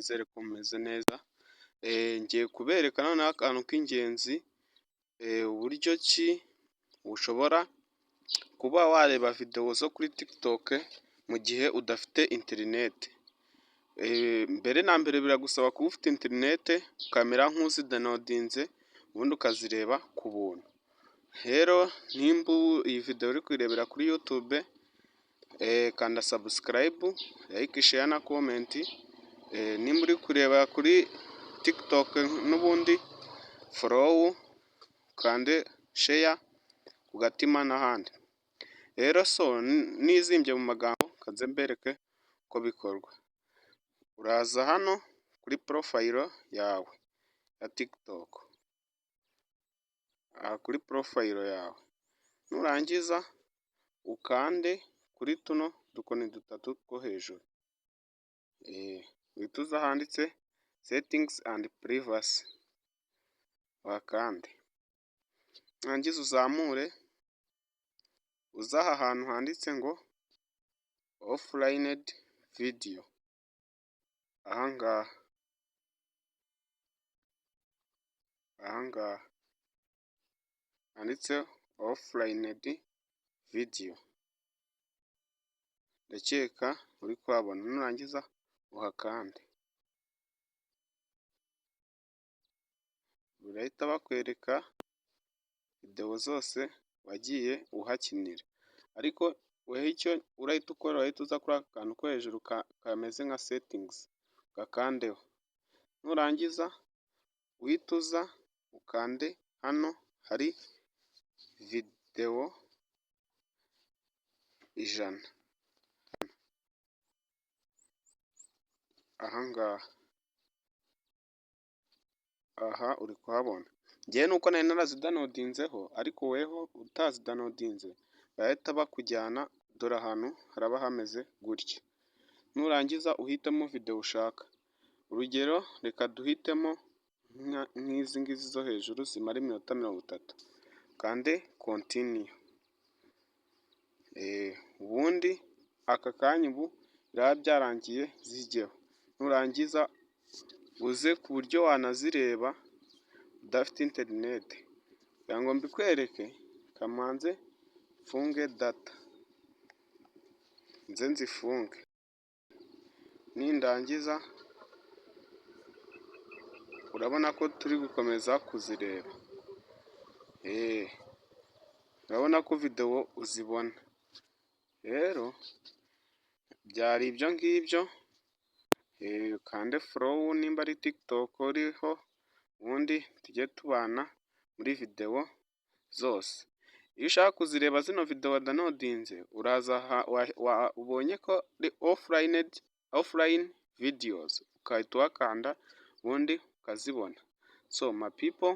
nizere ko mumeze neza. Ngiye kubereka noneho akantu k'ingenzi, uburyo ki ushobora kuba wareba videwo zo kuri TikTok mu gihe udafite interineti. Mbere na mbere biragusaba kuba ufite interineti ukamera nk'uzidanodinze ubundi ukazireba ku buntu. Rero nimba iyi videwo uri kuyirebera kuri YouTube, kanda subscribe, like, share na comment. Nimba uri kureba kuri TikTok n'ubundi follow, kande share ku gatima n'ahandi. Rero nizimbye mu magambo kaze mbereke uko bikorwa. Uraza hano kuri profile yawe ya TikTok, kuri profile yawe, nurangiza ukande kuri tuno dukoni dutatu two hejuru, uhita uza handitse settings and privacy, wakande, nurangiza uzamure uza aha hantu handitse ngo offline video, ahangaha handitse offline video, ndakeka uri kuhabona. Nurangiza uhakande, birahita bakwereka videwo zose wagiye uhakinira, ariko weho icyo urahita ukora, urahita uza kuri aka kantu ko hejuru kameze nka settings, gakandeho. Nurangiza uhita uza ukande hano hari videwo 100, ahangaha, aha uri kuhabona. Njyewe nuko nari narazidanodinzeho, ariko weho utazidanodinze bahita bakujyana dore ahantu haraba hameze gutya. Nurangiza uhitemo videwo ushaka, urugero reka duhitemo nk'izi ngizi zo hejuru zimara iminota 30, kande continue. Ubundi aka kanya ubu biraba byarangiye zijyeho. Nurangiza uze ku buryo wanazireba udafite interineti, kugira ngo mbikwereke kamanze mfunge data, nze nzifunge, nindangiza urabona ko turi gukomeza kuzireba. Urabona ko videwo uzibona. Rero byari ibyo ngibyo, kande follow nimba ari TikTok uriho, ubundi tujye tubana muri videwo zose. Iyo ushaka kuzireba zino videwo wadanodinze, uraza ubonye ko ari offline videos, ukahita uhakanda ubundi ukazibona. So my people,